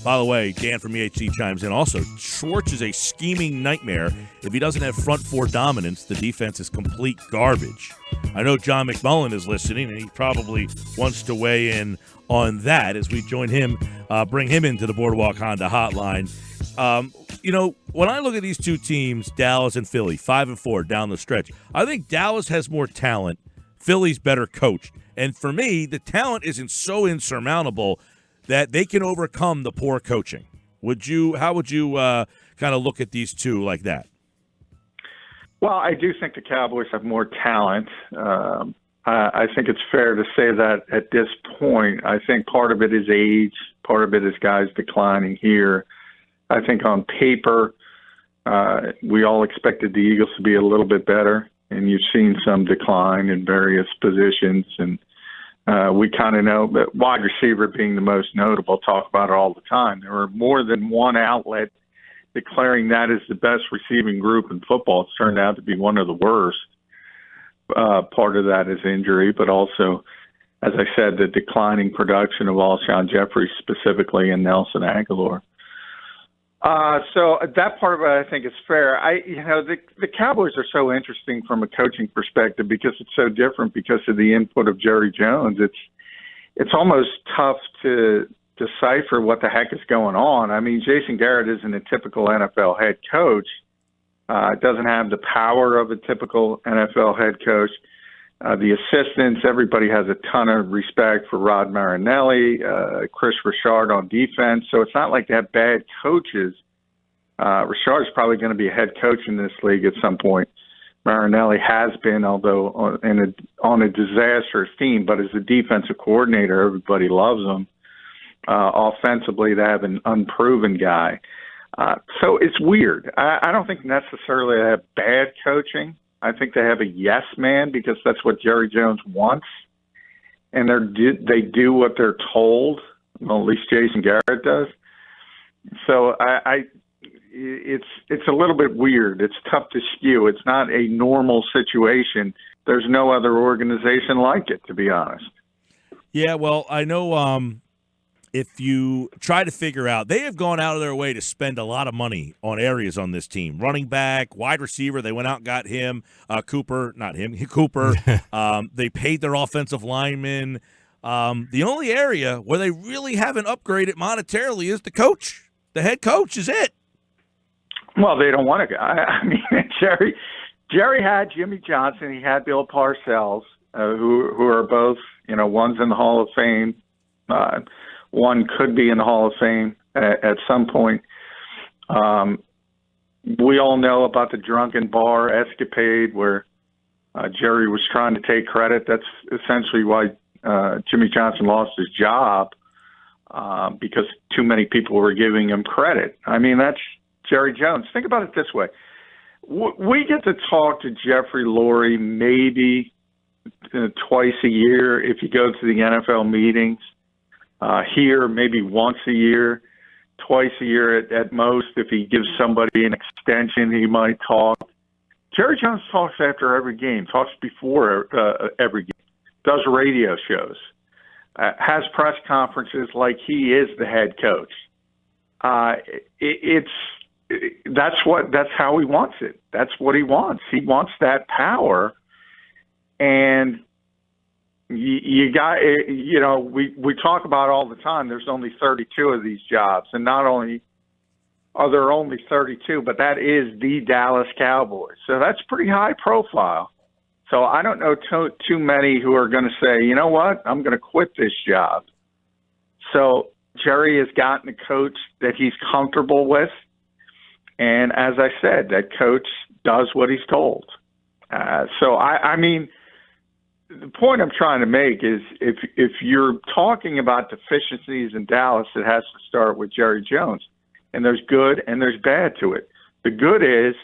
By the way, Dan from EHC chimes in also. Schwartz is a scheming nightmare. If he doesn't have front four dominance, the defense is complete garbage. I know John McMullen is listening, and he probably wants to weigh in on that as we join him, bring him into the Boardwalk Honda hotline. When I look at these two teams, Dallas and Philly, 5-4 down the stretch, I think Dallas has more talent. Philly's better coached. And for me, the talent isn't so insurmountable that they can overcome the poor coaching. How would you kind of look at these two like that? Well, I do think the Cowboys have more talent. I think it's fair to say that at this point. I think part of it is age, part of it is guys declining here. I think on paper, we all expected the Eagles to be a little bit better, and you've seen some decline in various positions. And we kind of know that wide receiver being the most notable, talk about it all the time. There were more than one outlet declaring that is the best receiving group in football. It's turned out to be one of the worst. Part of that is injury, but also, as I said, the declining production of Alshon Jeffrey specifically and Nelson Aguilar. So that part of it, I think, is fair. The Cowboys are so interesting from a coaching perspective because it's so different because of the input of Jerry Jones. It's almost tough to decipher what the heck is going on. I mean, Jason Garrett isn't a typical NFL head coach. Doesn't have the power of a typical NFL head coach. The assistants, everybody has a ton of respect for Rod Marinelli, Chris Richard on defense. So it's not like they have bad coaches. Richard's probably going to be a head coach in this league at some point. Marinelli has been, although on a disastrous team, but as a defensive coordinator, everybody loves him. Offensively, they have an unproven guy. So it's weird. I don't think necessarily they have bad coaching. I think they have a yes man because that's what Jerry Jones wants, and they do what they're told. Well, at least Jason Garrett does. So it's a little bit weird. It's tough to skew. It's not a normal situation. There's no other organization like it, to be honest. Yeah, well, I know. If you try to figure out, they have gone out of their way to spend a lot of money on areas on this team. Running back, wide receiver, they went out and got him. Cooper. They paid their offensive linemen. The only area where they really haven't upgraded monetarily is the coach. The head coach is it. Well, they don't want to. I mean, Jerry had Jimmy Johnson. He had Bill Parcells, who are both, one's in the Hall of Fame. One could be in the Hall of Fame at some point. We all know about the drunken bar escapade where Jerry was trying to take credit. That's essentially why Jimmy Johnson lost his job because too many people were giving him credit. I mean, that's Jerry Jones. Think about it this way. We get to talk to Jeffrey Lurie maybe twice a year if you go to the NFL meetings. Here, maybe once a year, twice a year at most. If he gives somebody an extension, he might talk. Jerry Jones talks after every game, talks before every game, does radio shows, has press conferences like he is the head coach. That's how he wants it. That's what he wants. He wants that power, and you got, we talk about all the time, there's only 32 of these jobs. And not only are there only 32, but that is the Dallas Cowboys. So that's pretty high profile. So I don't know too many who are going to say, you know what, I'm going to quit this job. So Jerry has gotten a coach that he's comfortable with. And as I said, that coach does what he's told. So I mean, the point I'm trying to make is if you're talking about deficiencies in Dallas, it has to start with Jerry Jones. And there's good and there's bad to it. The good is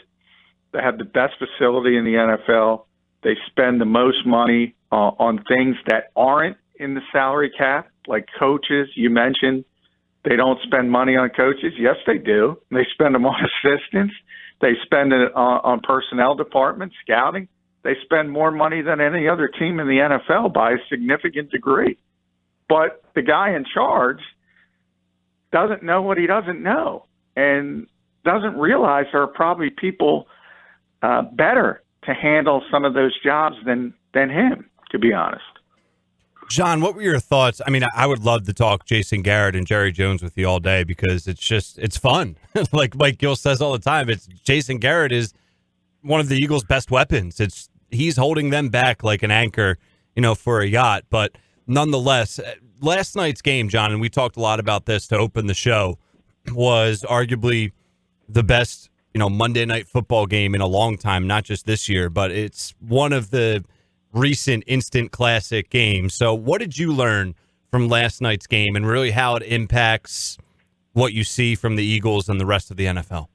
they have the best facility in the NFL. They spend the most money on things that aren't in the salary cap, like coaches. You mentioned they don't spend money on coaches. Yes, they do. They spend them on assistants. They spend it on personnel department, scouting. They spend more money than any other team in the NFL by a significant degree. But the guy in charge doesn't know what he doesn't know and doesn't realize there are probably people better to handle some of those jobs than him, to be honest. John, what were your thoughts? I mean, I would love to talk Jason Garrett and Jerry Jones with you all day because it's fun. Like Mike Gill says all the time, Jason Garrett is one of the Eagles' best weapons. He's holding them back like an anchor, for a yacht. But nonetheless, last night's game, John, and we talked a lot about this to open the show, was arguably the best, Monday Night Football game in a long time, not just this year, but it's one of the recent instant classic games. So what did you learn from last night's game and really how it impacts what you see from the Eagles and the rest of the NFL?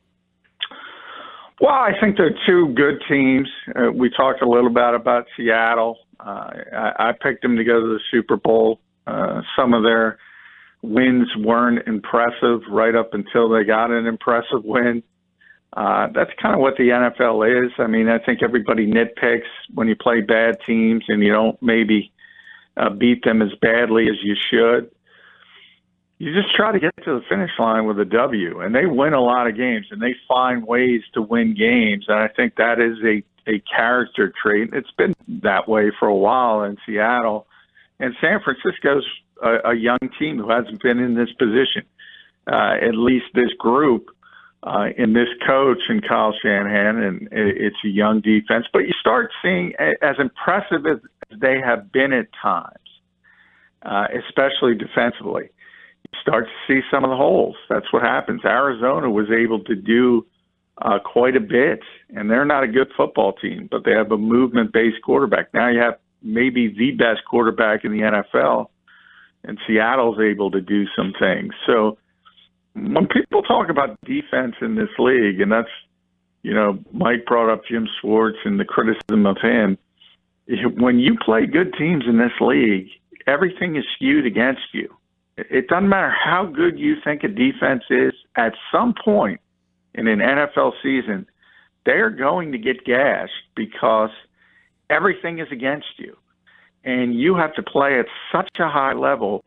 Well, I think they're two good teams. We talked a little bit about Seattle. I picked them to go to the Super Bowl. Some of their wins weren't impressive right up until they got an impressive win. That's kind of what the NFL is. I mean, I think everybody nitpicks when you play bad teams and you don't maybe beat them as badly as you should. You just try to get to the finish line with a W, and they win a lot of games, and they find ways to win games, and I think that is a character trait. It's been that way for a while in Seattle, and San Francisco's a young team who hasn't been in this position, at least this group. In this coach and Kyle Shanahan, and it's a young defense. But you start seeing, as impressive as they have been at times, especially defensively, you start to see some of the holes. That's what happens. Arizona was able to do quite a bit, and they're not a good football team, but they have a movement-based quarterback. Now you have maybe the best quarterback in the NFL, and Seattle's able to do some things. So when people talk about defense in this league, and that's, Mike brought up Jim Schwartz and the criticism of him. When you play good teams in this league, everything is skewed against you. It doesn't matter how good you think a defense is. At some point in an NFL season, they're going to get gashed because everything is against you. And you have to play at such a high level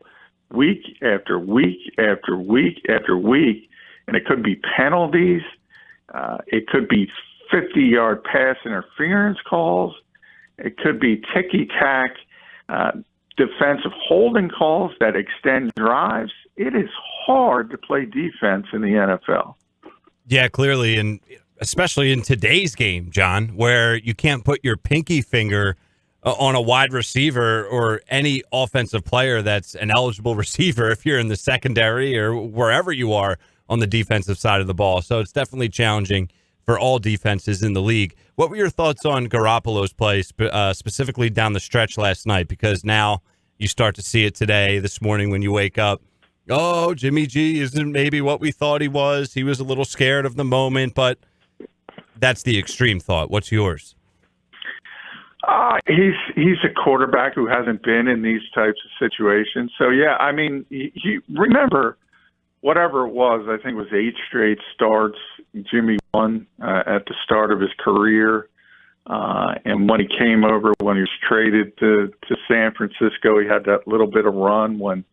week after week after week after week, and it could be penalties, it could be 50-yard pass interference calls, it could be ticky-tack defensive holding calls that extend drives. It is hard to play defense in the NFL. Yeah, clearly, and especially in today's game, John, where you can't put your pinky finger on a wide receiver or any offensive player that's an eligible receiver if you're in the secondary or wherever you are on the defensive side of the ball. So it's definitely challenging for all defenses in the league. What were your thoughts on Garoppolo's play, specifically down the stretch last night? Because now you start to see it today, this morning when you wake up. Oh, Jimmy G isn't maybe what we thought he was. He was a little scared of the moment, but that's the extreme thought. What's yours? He's a quarterback who hasn't been in these types of situations. So, yeah, I mean, he remember, whatever it was, I think it was 8 straight starts Jimmy won at the start of his career. And when he came over, when he was traded to San Francisco, he had that little bit of run when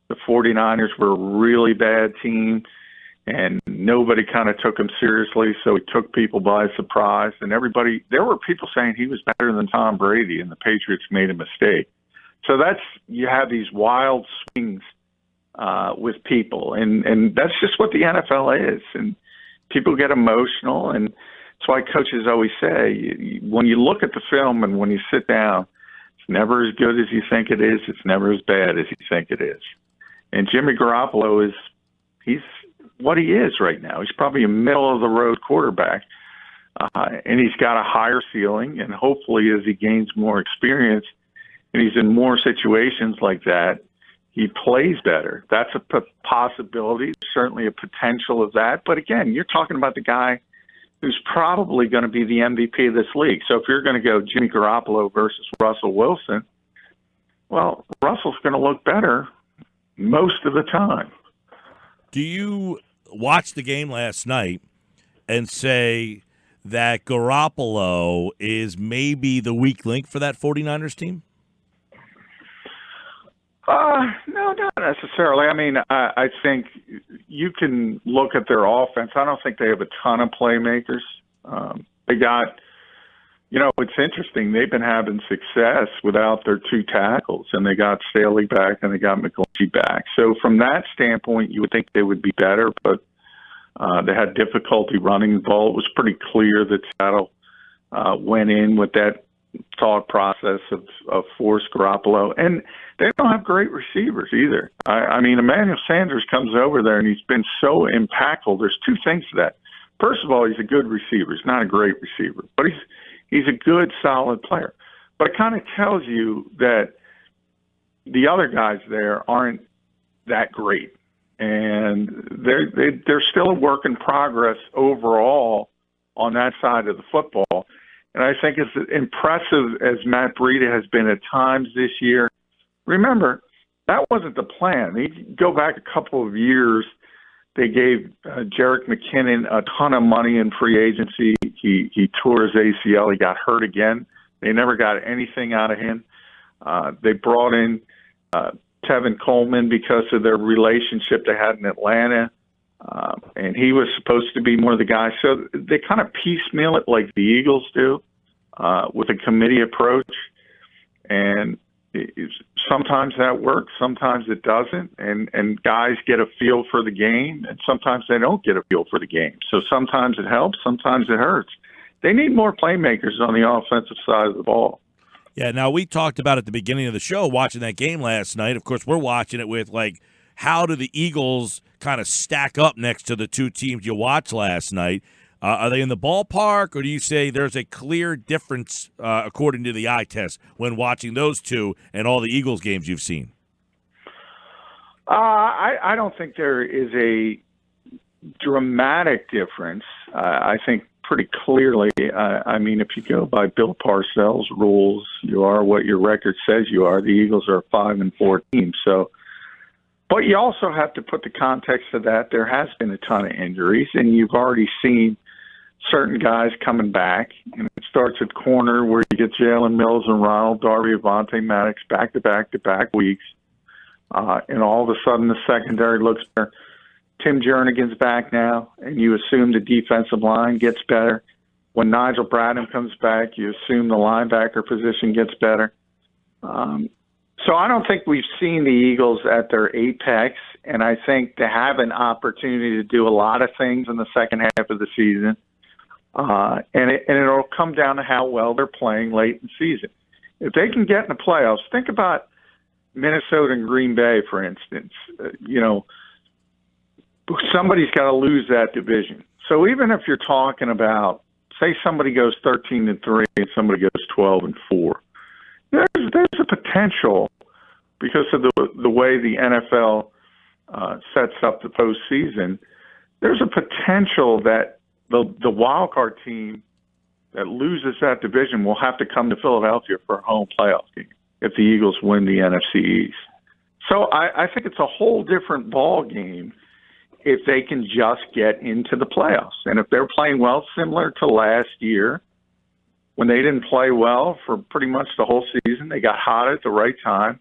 the 49ers were a really bad team. And nobody kind of took him seriously, so he took people by surprise. And there were people saying he was better than Tom Brady, and the Patriots made a mistake. So you have these wild swings with people, and that's just what the NFL is. And people get emotional, and that's why coaches always say, when you look at the film and when you sit down, it's never as good as you think it is. It's never as bad as you think it is. And Jimmy Garoppolo he's what he is right now. He's probably a middle-of-the-road quarterback, and he's got a higher ceiling, and hopefully as he gains more experience and he's in more situations like that, he plays better. That's a possibility, certainly a potential of that. But again, you're talking about the guy who's probably going to be the MVP of this league. So if you're going to go Jimmy Garoppolo versus Russell Wilson, well, Russell's going to look better most of the time. Do you watch the game last night and say that Garoppolo is maybe the weak link for that 49ers team? No, not necessarily. I mean, I think you can look at their offense. I don't think they have a ton of playmakers. They got, it's interesting. They've been having success without their two tackles, and they got Staley back and they got McGlinchey back. So from that standpoint, you would think they would be better, but they had difficulty running the ball. It was pretty clear that Seattle went in with that thought process of force Garoppolo. And they don't have great receivers either. I mean, Emmanuel Sanders comes over there, and he's been so impactful. There's two things to that. First of all, he's a good receiver. He's not a great receiver, but he's a good, solid player. But it kind of tells you that the other guys there aren't that great. And they're still a work in progress overall on that side of the football. And I think as impressive as Matt Breida has been at times this year, remember, that wasn't the plan. You go back a couple of years, they gave Jerick McKinnon a ton of money in free agency. He tore his ACL. He got hurt again. They never got anything out of him. They brought in Tevin Coleman because of their relationship they had in Atlanta. And he was supposed to be one of the guys. So they kind of piecemeal it like the Eagles do with a committee approach. And sometimes that works, sometimes it doesn't. And guys get a feel for the game, and sometimes they don't get a feel for the game. So sometimes it helps, sometimes it hurts. They need more playmakers on the offensive side of the ball. Yeah, now we talked about at the beginning of the show, watching that game last night. Of course, we're watching it with, how do the Eagles kind of stack up next to the two teams you watched last night? Are they in the ballpark, or do you say there's a clear difference according to the eye test when watching those two and all the Eagles games you've seen? I don't think there is a dramatic difference. I think pretty clearly, I mean, if you go by Bill Parcells' rules, you are what your record says you are. The Eagles are a 5-4 team. So, but you also have to put the context of that. There has been a ton of injuries, and you've already seen certain guys coming back. And it starts at corner where you get Jalen Mills and Ronald Darby, Avonte Maddox back-to-back weeks. And all of a sudden the secondary looks better. Tim Jernigan's back now, and you assume the defensive line gets better. When Nigel Bradham comes back, you assume the linebacker position gets better. So I don't think we've seen the Eagles at their apex, and I think they have an opportunity to do a lot of things in the second half of the season. And it'll come down to how well they're playing late in the season. If they can get in the playoffs, think about Minnesota and Green Bay, for instance. Somebody's got to lose that division. So even if you're talking about, say somebody goes 13-3 and somebody goes 12-4, there's a potential, because of the way the NFL sets up the postseason, there's a potential that the wild card team that loses that division will have to come to Philadelphia for a home playoff game if the Eagles win the NFC East. So I think it's a whole different ball game if they can just get into the playoffs. And if they're playing well, similar to last year, when they didn't play well for pretty much the whole season, they got hot at the right time.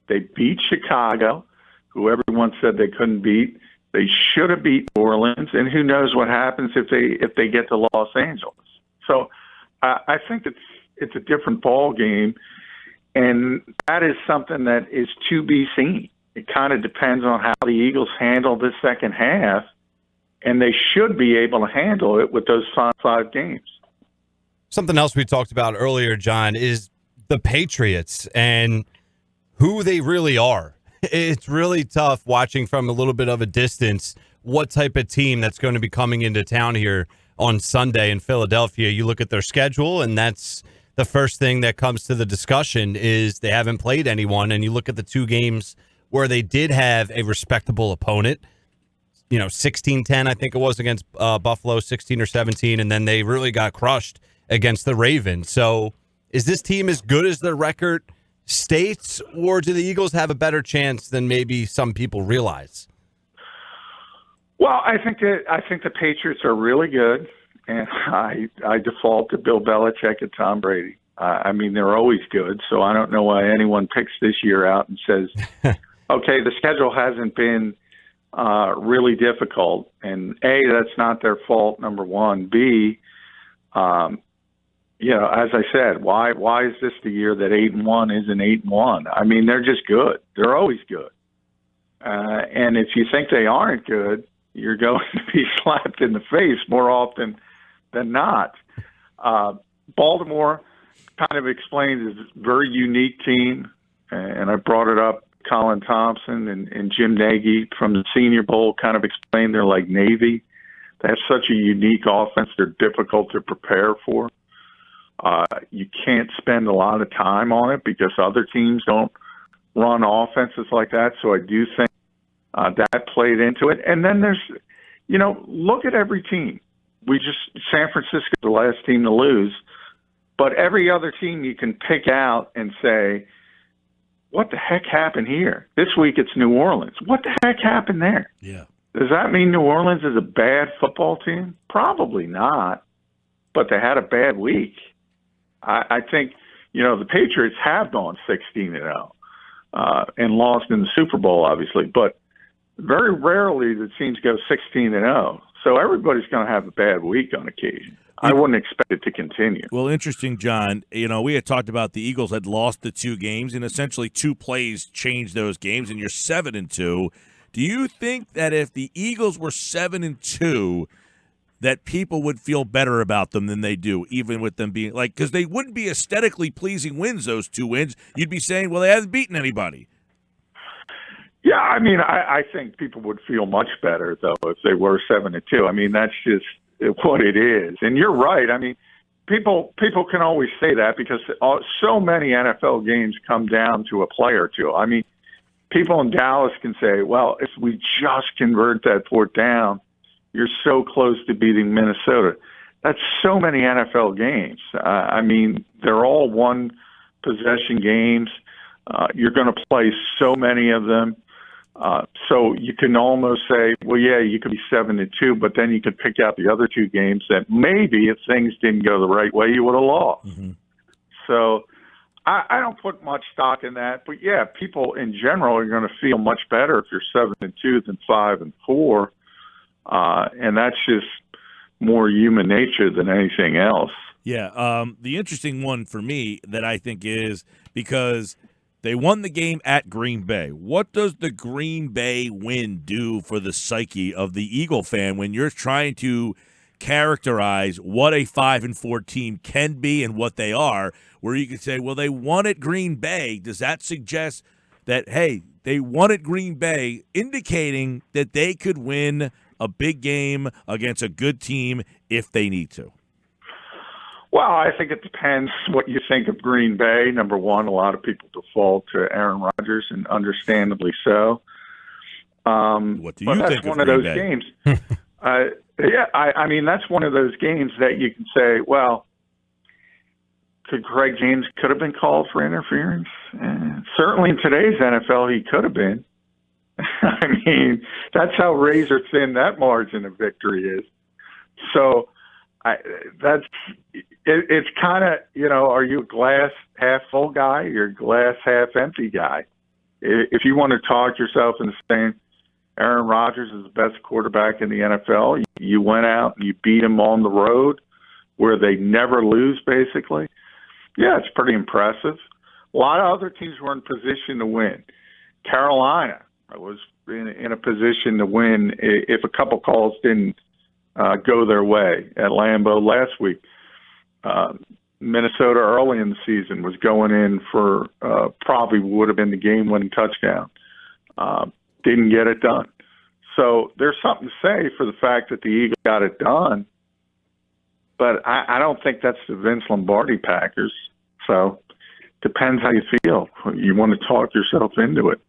They beat Chicago, who everyone said they couldn't beat. They should have beat New Orleans, and who knows what happens if they get to Los Angeles. So I think it's a different ball game, and that is something that is to be seen. It kind of depends on how the Eagles handle this second half, and they should be able to handle it with those five games. Something else we talked about earlier, John, is the Patriots and who they really are. It's really tough watching from a little bit of a distance what type of team that's going to be coming into town here on Sunday in Philadelphia. You look at their schedule, and that's the first thing that comes to the discussion is they haven't played anyone. And you look at the two games where they did have a respectable opponent, 16-10, I think it was, against Buffalo, 16 or 17, and then they really got crushed against the Ravens. So is this team as good as their record states, or do the Eagles have a better chance than maybe some people realize? Well, I think the Patriots are really good, and I default to Bill Belichick and Tom Brady. I mean, they're always good, so I don't know why anyone picks this year out and says, okay, the schedule hasn't been really difficult. And A, that's not their fault, number one. B, as I said, why is this the year that 8-1 isn't 8-1? I mean, they're just good. They're always good. And if you think they aren't good, you're going to be slapped in the face more often than not. Baltimore kind of explains it's a very unique team, and I brought it up. Colin Thompson and Jim Nagy from the Senior Bowl kind of explained they're like Navy. They have such a unique offense. They're difficult to prepare for. You can't spend a lot of time on it because other teams don't run offenses like that. So I do think that played into it. And then there's, look at every team. San Francisco, the last team to lose, but every other team you can pick out and say, what the heck happened here? This week it's New Orleans. What the heck happened there? Yeah. Does that mean New Orleans is a bad football team? Probably not, but they had a bad week. I think, the Patriots have gone 16-0 and lost in the Super Bowl, obviously, but very rarely the teams go 16-0. So everybody's going to have a bad week on occasion. I wouldn't expect it to continue. Well, interesting, John. We had talked about the Eagles had lost the 2 games, and essentially 2 plays changed those games, and you're 7-2. Do you think that if the Eagles were 7-2, that people would feel better about them than they do, even with them being because they wouldn't be aesthetically pleasing wins, those 2 wins. You'd be saying, well, they haven't beaten anybody. Yeah, I mean, I think people would feel much better, though, if they were 7-2. I mean, that's just what it is. And you're right. I mean, people can always say that because so many NFL games come down to a play or two. I mean, people in Dallas can say, well, if we just convert that 4th down, you're so close to beating Minnesota. That's so many NFL games. I mean, they're all one-possession games. You're going to play so many of them. So you can almost say, well, yeah, you could be 7-2, but then you could pick out the other 2 games that maybe if things didn't go the right way, you would have lost. Mm-hmm. So I don't put much stock in that. But, yeah, people in general are going to feel much better if you're 7-2 than 5-4. And that's just more human nature than anything else. Yeah. The interesting one for me that I think is because they won the game at Green Bay. What does the Green Bay win do for the psyche of the Eagle fan when you're trying to characterize what a 5-4 team can be and what they are, where you could say, well, they won at Green Bay. Does that suggest that, hey, they won at Green Bay, indicating that they could win a big game against a good team if they need to? Well, I think it depends what you think of Green Bay. Number one, a lot of people default to Aaron Rodgers, and understandably so. What do you think that's of one of those games. I mean, that's one of those games that you can say, well, could Greg James could have been called for interference? Certainly in today's NFL, he could have been. I mean, that's how razor thin that margin of victory is. So it's kind of, are you a glass half full guy or a glass half empty guy? If you want to talk yourself into saying Aaron Rodgers is the best quarterback in the NFL, you went out and you beat him on the road where they never lose, basically. Yeah, it's pretty impressive. A lot of other teams were in position to win. Carolina was in a position to win if a couple calls didn't go their way at Lambeau last week. Minnesota early in the season was going in for probably would have been the game-winning touchdown. Didn't get it done. So there's something to say for the fact that the Eagles got it done, but I don't think that's the Vince Lombardi Packers. So depends how you feel. You want to talk yourself into it.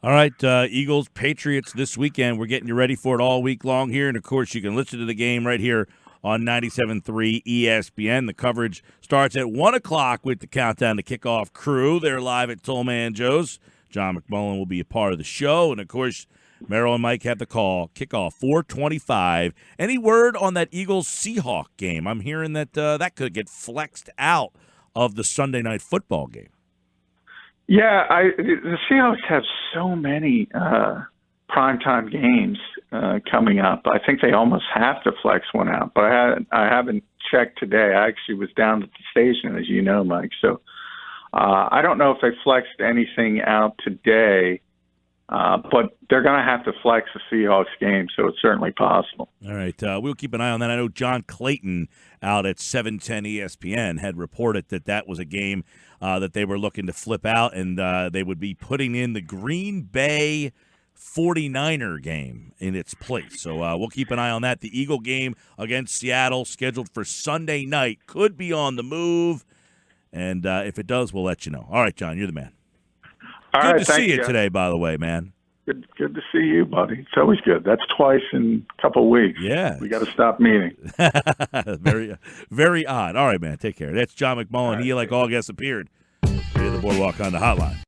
All right, Eagles, Patriots this weekend. We're getting you ready for it all week long here. And, of course, you can listen to the game right here on 97.3 ESPN. The coverage starts at 1 o'clock with the Countdown to Kickoff crew. They're live at Tolman Joe's. John McMullen will be a part of the show. And, of course, Merrill and Mike have the call. Kickoff 4:25. Any word on that Eagles-Seahawks game? I'm hearing that that could get flexed out of the Sunday night football game. Yeah, the Seahawks have so many primetime games coming up. I think they almost have to flex one out, but I haven't checked today. I actually was down at the station, as you know, Mike. So I don't know if they flexed anything out today, but they're going to have to flex the Seahawks game, so it's certainly possible. All right, we'll keep an eye on that. I know John Clayton out at 710 ESPN had reported that that was a game that they were looking to flip out, and they would be putting in the Green Bay 49er game in its place. So we'll keep an eye on that. The Eagle game against Seattle, scheduled for Sunday night, could be on the move. And if it does, we'll let you know. All right, John, you're the man. Good to see you today, by the way, man. Good to see you, buddy. It's always good. That's twice in a couple of weeks. Yeah. We got to stop meeting. Very, very odd. All right, man. Take care. That's John McMullen. Right. He, like all guests, appeared. Here the Boardwalk on the Hotline.